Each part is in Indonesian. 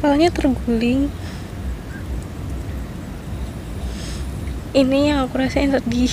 kepalanya terguling. Ini yang aku rasain sedih.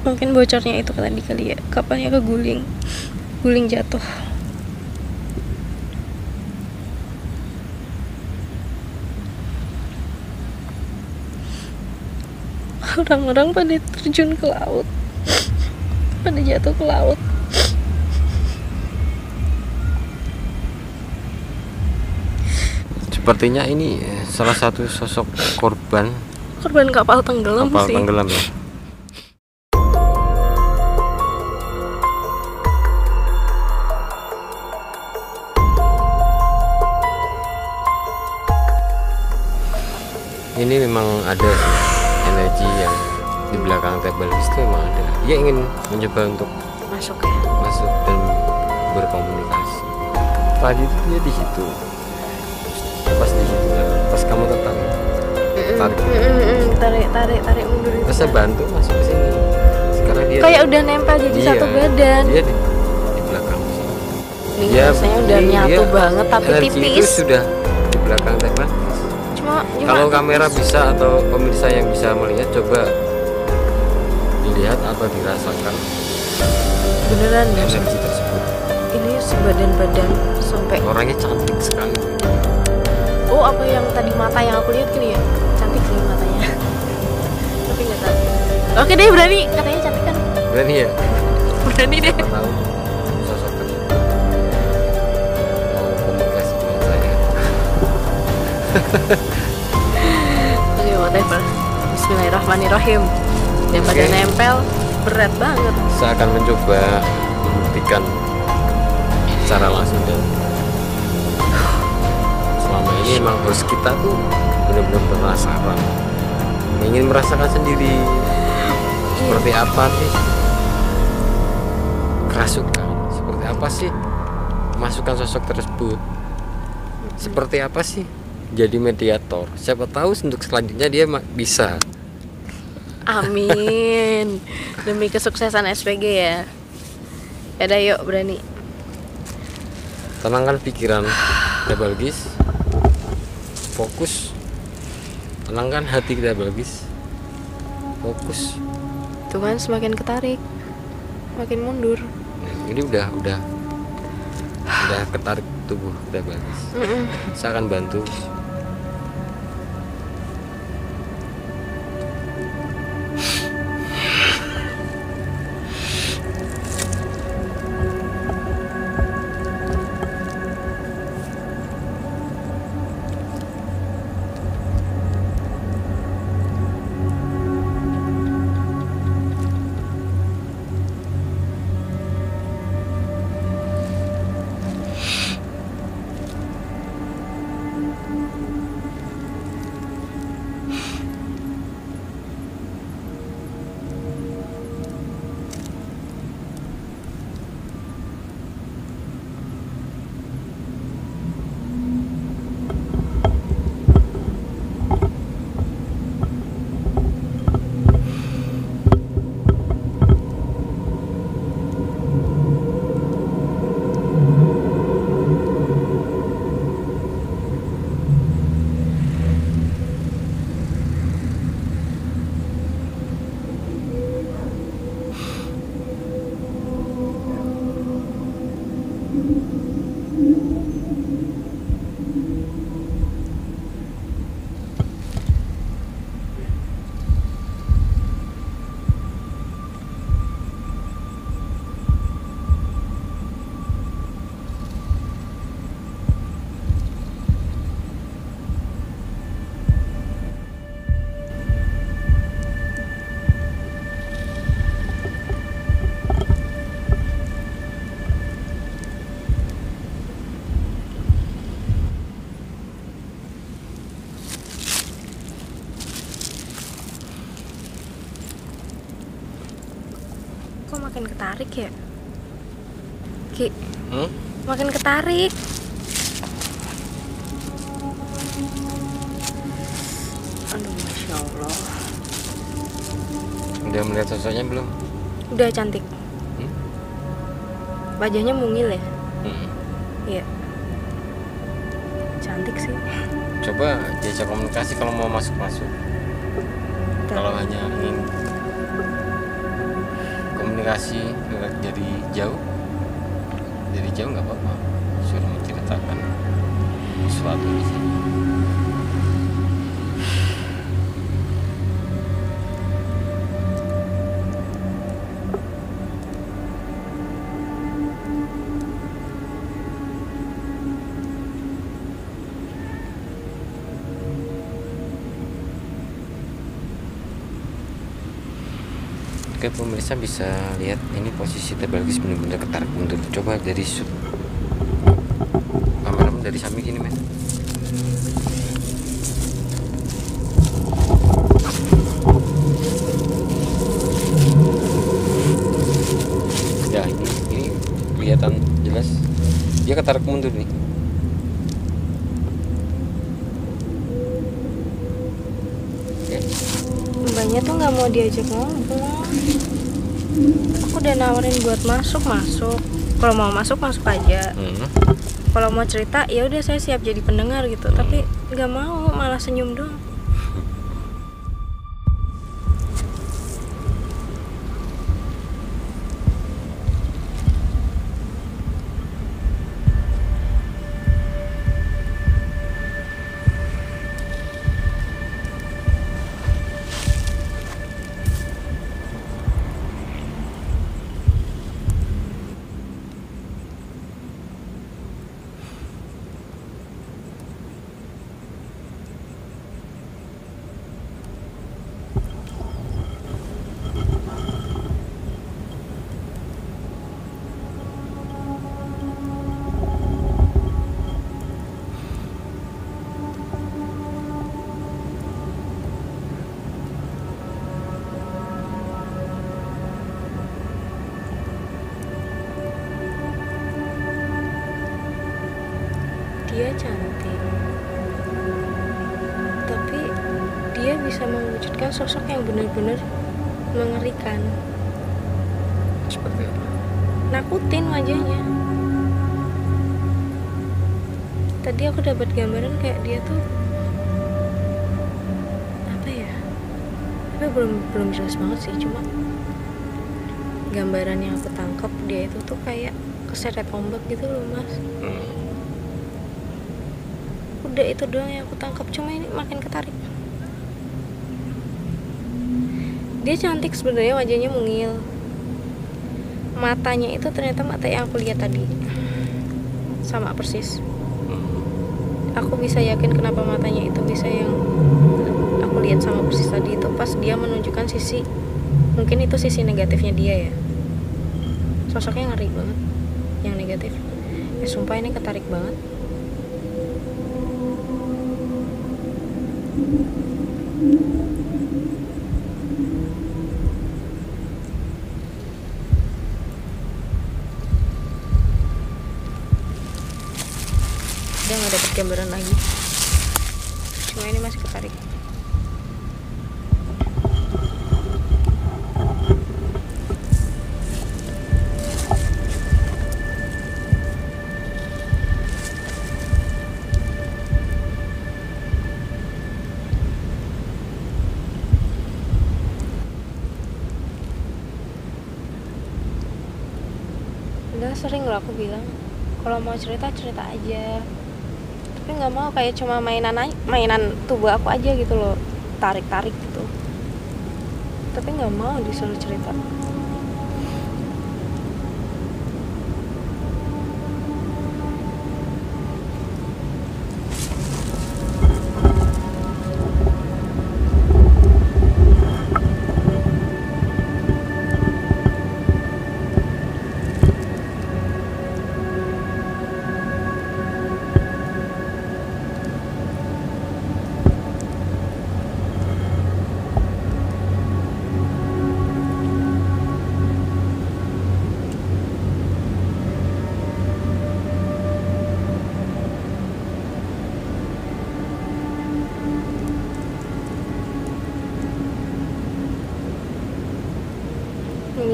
Mungkin bocornya itu tadi kali ya, kapalnya keguling, guling jatuh. Orang-orang pada terjun ke laut, pada jatuh ke laut. Sepertinya ini salah satu sosok korban Kapal tenggelam kapal sih. tenggelam ya. Ini memang ada sih energi yang di belakang teh Balkis itu memang ada. Dia ingin mencoba untuk Masuk dan berkomunikasi. Tadi itu dia di situ. Pas di situ, pas kamu tertarik tarik mundur itu. terus saya bantu masuk ke sini. Sekarang dia Kayak udah nempel jadi satu badan. Dia di belakang sini. Ini rasanya udah nyatu banget tapi energi tipis. itu sudah di belakang teh Balkis. Cuma Kalau kamera bisa atau pemirsa yang bisa melihat, coba dilihat atau dirasakan beneran ya. energi tersebut. Ini sebadan-badan sampai. Orangnya cantik sekali. Oh, apa yang tadi mata yang aku lihat kali ya? Cantik sih matanya. Tapi nggak tahu. Oke deh, berani. Katanya cantik kan? Berani ya? Berani deh. Siapa tahu sosok tersebut mau komunikasi dengan saya. Oke, whatever. Bismillahirrahmanirrahim. Daripada Oke. nempel, berat banget. Saya akan mencoba membuktikan secara langsung, dan selama ini memang bos kita tuh benar-benar penasaran, ingin merasakan sendiri seperti apa sih kerasukan, seperti apa sih masukan sosok tersebut, seperti apa sih jadi mediator. Siapa tahu untuk selanjutnya dia bisa. Amin. Demi kesuksesan SPG ya. Yaudah yuk, berani. Tenangkan pikiran Teh Balkis, fokus. Tenangkan hati kita Balkis, fokus. Tuhan semakin ketarik, makin mundur. Nah, ini udah ketarik tubuh Teh Balkis. Saya akan bantu. Kok makin ketarik ya? Ki, Hmm? makin ketarik. Aduh, Masya Allah. Udah melihat sosoknya belum? Udah cantik. Wajahnya mungil ya. Hmm. Iya. Cantik sih. Coba diajak komunikasi kalau mau masuk. Kalau hanya ingin komunikasi dari jauh nggak apa-apa, suruh menceritakan sesuatu di sini. Oke, pemirsa bisa lihat ini posisi Teh Balkis benar-benar ketarik mundur. Coba dari shoot kameramen dari samping gini, men. Ya, ini kelihatan jelas dia ketarik mundur nih. Oke. Mbaknya tuh nggak mau diajak ngomong. Aku udah nawarin buat masuk. Kalau mau masuk aja. Kalau mau cerita ya udah saya siap jadi pendengar gitu. Tapi nggak mau, malah senyum doang. Dia cantik, tapi dia bisa mewujudkan sosok yang benar-benar mengerikan. Seperti apa? Nakutin wajahnya. Tadi aku dapat gambaran kayak dia tuh apa ya? Tapi belum jelas banget sih, cuma gambaran yang aku tangkap dia itu tuh kayak keseret ombak gitu loh, Mas. Udah itu doang yang aku tangkap, cuma ini makin ketarik. Dia cantik sebenarnya, wajahnya mungil. Matanya itu ternyata mata yang aku lihat tadi, sama persis. Aku bisa yakin kenapa matanya itu bisa yang aku lihat sama persis tadi itu pas dia menunjukkan sisi, mungkin itu sisi negatifnya dia ya. Sosoknya ngeri banget, yang negatif. Sumpah ini ketarik banget. Udah nggak dapet gambaran lagi, cuma ini masih ketarik. Udah sering loh aku bilang kalau mau cerita aja, tapi nggak mau kayak cuma mainan tubuh aku aja gitu loh, tarik gitu, tapi nggak mau disuruh cerita.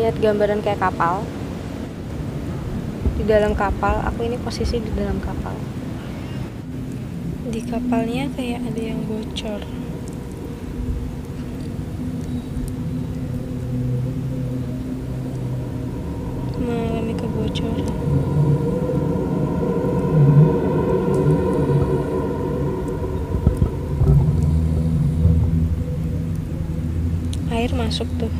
Lihat gambaran kayak kapal, di dalam kapal. Aku ini posisi di dalam kapal. Di kapalnya kayak ada yang bocor. Mengalami kebocoran. Air masuk tuh.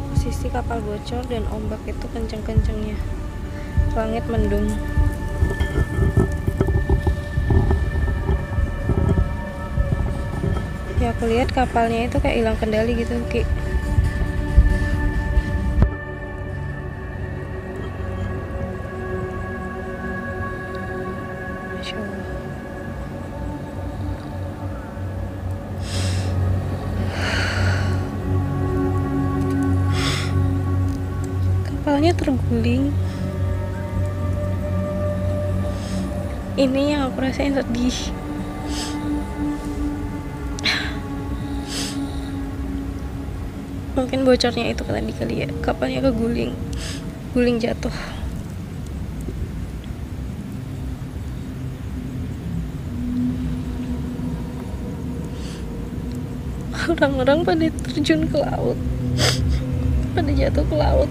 Posisi kapal bocor dan ombak itu kenceng-kencengnya. Langit mendung. Ya aku lihat kapalnya itu kayak hilang kendali gitu, Ki. Masya Allah. Kapalnya terguling. Ini yang aku rasain sedih. Mungkin bocornya itu tadi kali ya, kapalnya keguling, guling jatuh. Orang-orang pada terjun ke laut, pada jatuh ke laut.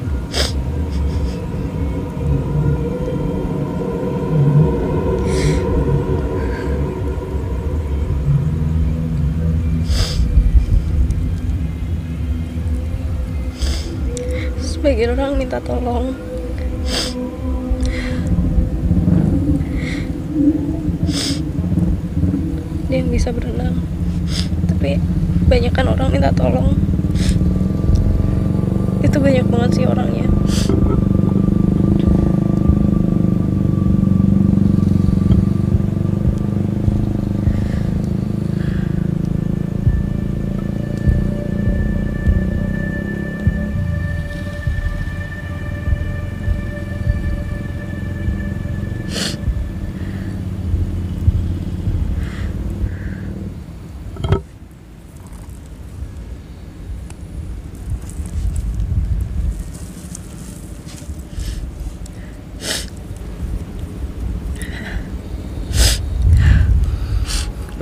Sebagian orang minta tolong. Dia yang bisa berenang, tapi banyak orang minta tolong. Itu banyak banget sih orangnya.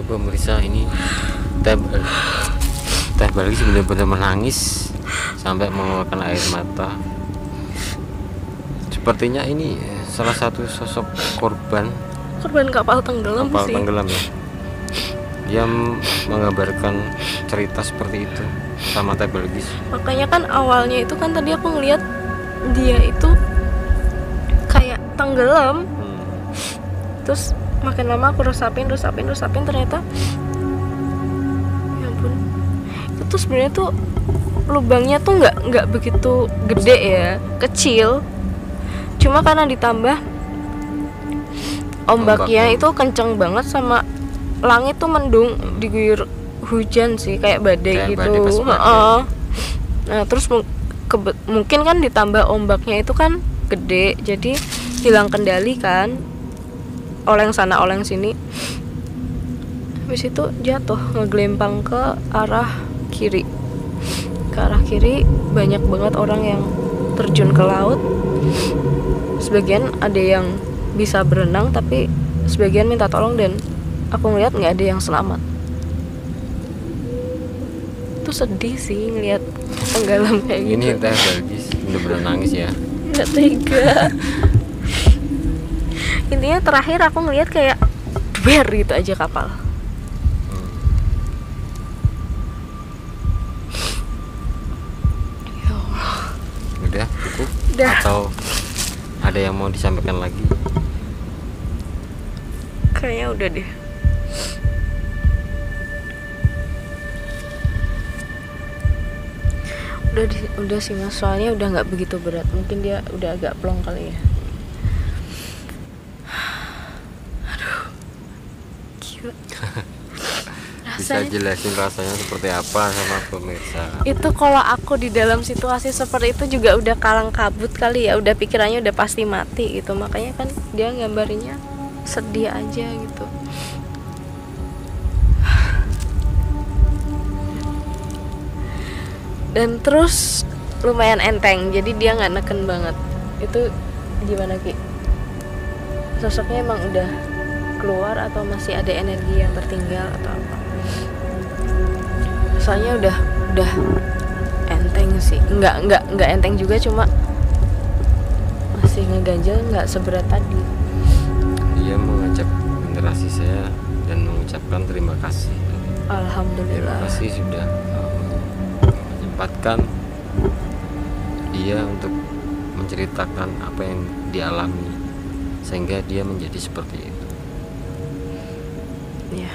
Pemirsa, ini Teh Balkis benar-benar menangis sampai mengeluarkan air mata. Sepertinya ini salah satu sosok korban Kapal tenggelam kapal sih. tenggelam ya. Dia menggambarkan cerita seperti itu sama Teh Balkis. Makanya kan awalnya itu kan tadi aku ngeliat dia itu kayak tenggelam. Terus makin lama aku resapin ternyata ya ampun, itu sebenarnya tuh lubangnya tuh nggak begitu gede ya, kecil, cuma karena ditambah ombaknya itu kenceng banget sama langit tuh mendung, diguyur hujan sih kayak badai gitu. Nah terus mungkin kan ditambah ombaknya itu kan gede, jadi hilang kendali kan, oleng sana oleng sini. Habis itu jatuh, ngegelempang ke arah kiri. Banyak banget orang yang terjun ke laut. Sebagian ada yang bisa berenang, tapi sebagian minta tolong, dan aku ngeliat nggak ada yang selamat. Itu sedih sih ngeliat tenggelam kayak gitu. Ini Teh Balkis bener-bener nangis ya. Nggak tega. Intinya terakhir aku ngeliat kayak duer gitu aja kapal. Ya Allah. Udah cukup? Udah. Atau ada yang mau disampaikan lagi? Kayaknya udah deh. Udah sih mas, soalnya udah nggak begitu berat. Mungkin dia udah agak plong kali ya. Aduh, gila. bisa jelasin rasanya seperti apa sama pemirsa? Itu kalau aku di dalam situasi seperti itu juga udah kalang kabut kali ya, udah pikirannya udah pasti mati gitu. Makanya kan dia gambarnya sedih aja gitu. Dan terus lumayan enteng, jadi dia nggak neken banget. Itu gimana Ki? Sosoknya emang udah keluar atau masih ada energi yang tertinggal atau apa? Soalnya udah enteng sih, nggak enteng juga, cuma masih ngeganjel, nggak seberat tadi. Dia mengajak generasi saya dan mengucapkan terima kasih. Terima Alhamdulillah. kasih sudah menyempatkan dia untuk menceritakan apa yang dialami sehingga dia menjadi seperti itu. Ya.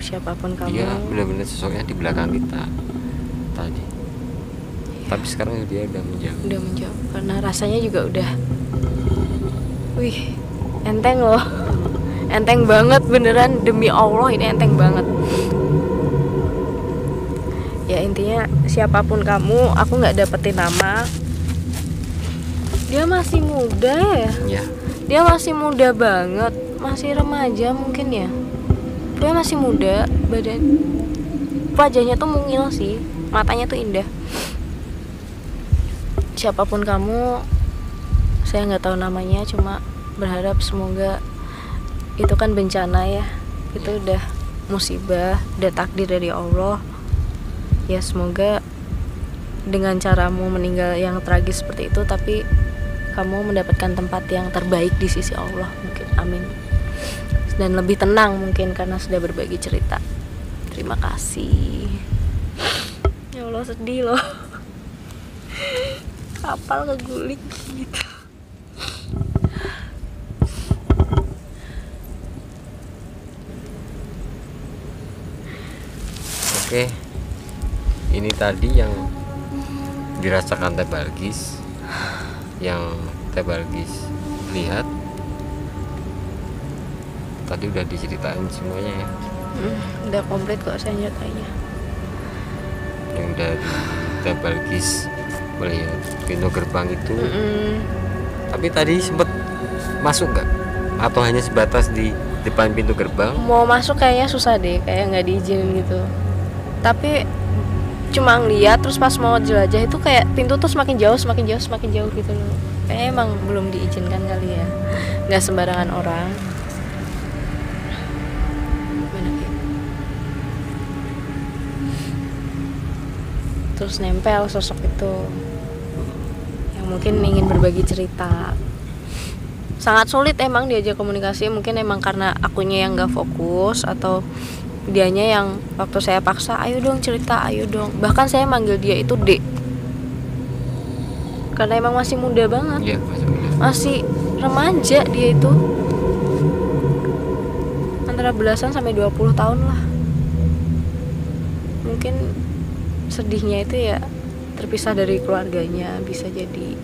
Siapapun kamu. Dia benar-benar sosoknya di belakang kita tadi. Tapi sekarang dia udah menjauh. Udah menjauh karena rasanya juga udah. Wih, enteng loh. Enteng banget beneran, demi Allah ini enteng banget. Ya intinya siapapun kamu, aku nggak dapetin nama. Dia masih muda ya. Ya. Dia masih muda banget, masih remaja mungkin ya. Dia masih muda, badan, wajahnya tuh mungil sih, matanya tuh indah. Siapapun kamu, saya nggak tahu namanya, cuma berharap semoga itu kan bencana ya, itu udah musibah, udah takdir dari Allah. Ya semoga dengan caramu meninggal yang tragis seperti itu, tapi kamu mendapatkan tempat yang terbaik di sisi Allah mungkin, amin. Dan lebih tenang mungkin karena sudah berbagi cerita. Terima kasih. Ya Allah sedih loh. Kapal keguling gitu. Oke. Ini tadi yang dirasakan Teh Balkis, yang Teh Balkis lihat tadi udah diceritain semuanya ya. Udah komplit kok saya nyeritainnya. Yang dari Teh Balkis melihat pintu gerbang itu. Tapi tadi sempet masuk nggak? Atau hanya sebatas di depan pintu gerbang? Mau masuk kayaknya susah deh, kayak nggak diizinin gitu. Tapi cuma ngeliat, terus pas mau jelajah itu kayak pintu tuh semakin jauh gitu loh. Kayaknya emang belum diizinkan kali ya, nggak sembarangan orang. Terus nempel sosok itu yang mungkin ingin berbagi cerita. Sangat sulit emang diajak komunikasi, mungkin emang karena akunya yang nggak fokus atau dianya yang waktu saya paksa, ayo dong cerita, ayo dong. Bahkan saya manggil dia itu Dek, karena emang masih muda banget. Iya, masih remaja dia itu, antara belasan sampai 20 tahun lah. Mungkin sedihnya itu ya terpisah dari keluarganya, bisa jadi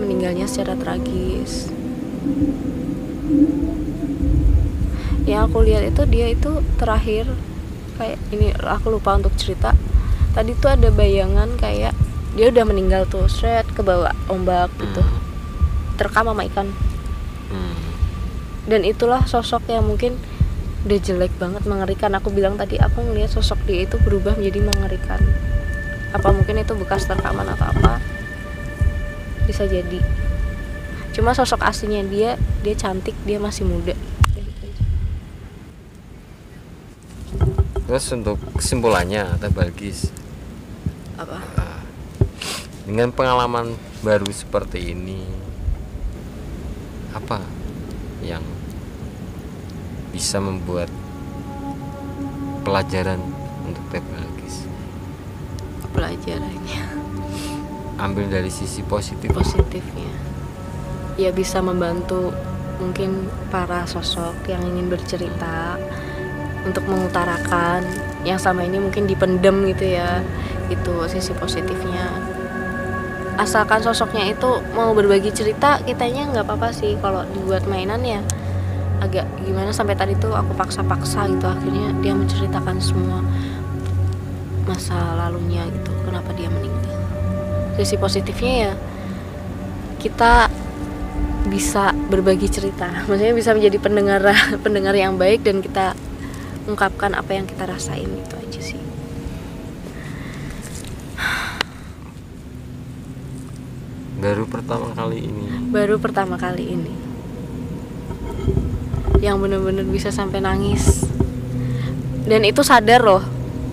meninggalnya secara tragis. Yang aku lihat itu dia itu terakhir kayak ini, aku lupa untuk cerita. Tadi tuh ada bayangan kayak dia udah meninggal tuh, seret ke bawah ombak gitu, terekam sama ikan. Dan itulah sosok yang mungkin udah jelek banget, mengerikan. Aku bilang tadi aku ngelihat sosok dia itu berubah menjadi mengerikan. Apa mungkin itu bekas rekaman atau apa, bisa jadi. Cuma sosok aslinya dia cantik, dia masih muda. Terus untuk kesimpulannya Teh Balkis, Apa? dengan pengalaman baru seperti ini, apa yang bisa membuat pelajaran untuk Teh Balkis? Pelajarannya Ambil dari sisi positifnya ya, bisa membantu mungkin para sosok yang ingin bercerita untuk mengutarakan yang sama ini mungkin dipendem gitu ya. Itu sisi positifnya. Asalkan sosoknya itu mau berbagi cerita, kitanya nggak apa-apa sih kalau dibuat mainan ya. agak gimana, sampai tadi tuh aku paksa-paksa gitu, akhirnya dia menceritakan semua masa lalunya gitu, kenapa dia meninggal. Sisi positifnya ya kita bisa berbagi cerita, maksudnya bisa menjadi pendengar yang baik, dan kita ungkapkan apa yang kita rasain, itu aja sih. Baru pertama kali ini yang benar-benar bisa sampai nangis, dan itu sadar loh.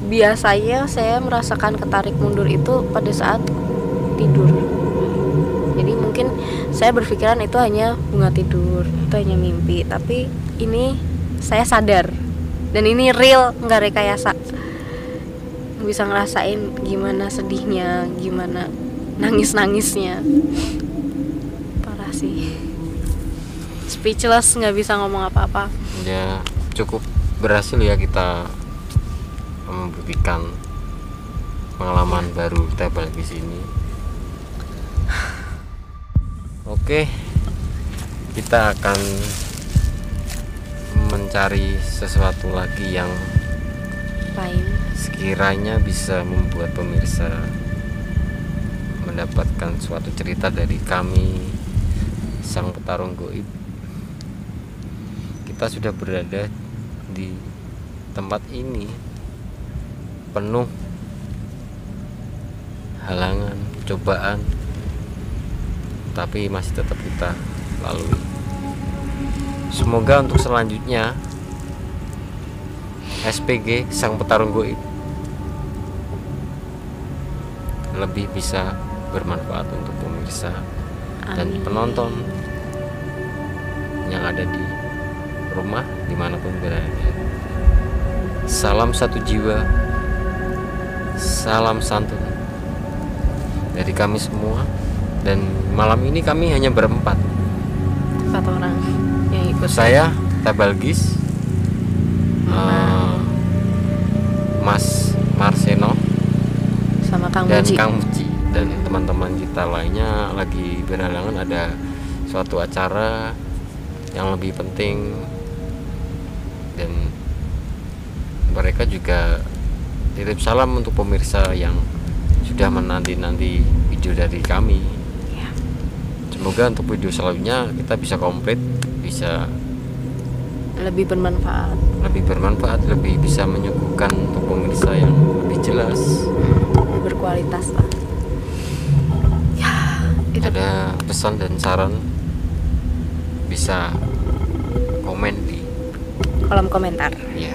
Biasanya saya merasakan ketarik mundur itu pada saat tidur, jadi mungkin saya berpikiran itu hanya bunga tidur, itu hanya mimpi, tapi ini saya sadar dan ini real, nggak rekayasa. Bisa ngerasain gimana sedihnya, gimana nangis-nangisnya. Parah sih, speechless, nggak bisa ngomong apa-apa. Ya cukup berhasil ya kita membuktikan pengalaman baru kita balik di sini. Oke, kita akan mencari sesuatu lagi yang Lain. sekiranya bisa membuat pemirsa mendapatkan suatu cerita dari kami, sang petarung goib. Kita sudah berada di tempat ini penuh halangan, cobaan, tapi masih tetap kita lalui. Semoga untuk selanjutnya SPG sang petarung goib lebih bisa bermanfaat untuk pemirsa dan penonton yang ada di rumah dimanapun berada. Salam satu jiwa, salam santun dari kami semua. Dan malam ini kami hanya berempat, 4 orang yang ikut. Saya Tabalgis, Mas Marseno, sama Kang dan Muji. Kang Muji, dan teman-teman kita lainnya lagi berhalangan, ada suatu acara yang lebih penting, dan mereka juga titip salam untuk pemirsa yang sudah menanti-nanti video dari kami. Ya. Semoga untuk video selanjutnya kita bisa komplit, bisa Lebih bermanfaat, lebih bisa menyuguhkan untuk pemirsa yang lebih jelas, lebih berkualitas lah. Ya, itu. Ada pesan dan saran bisa komen di kolom komentar. ya.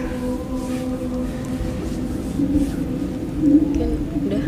Mungkin udah.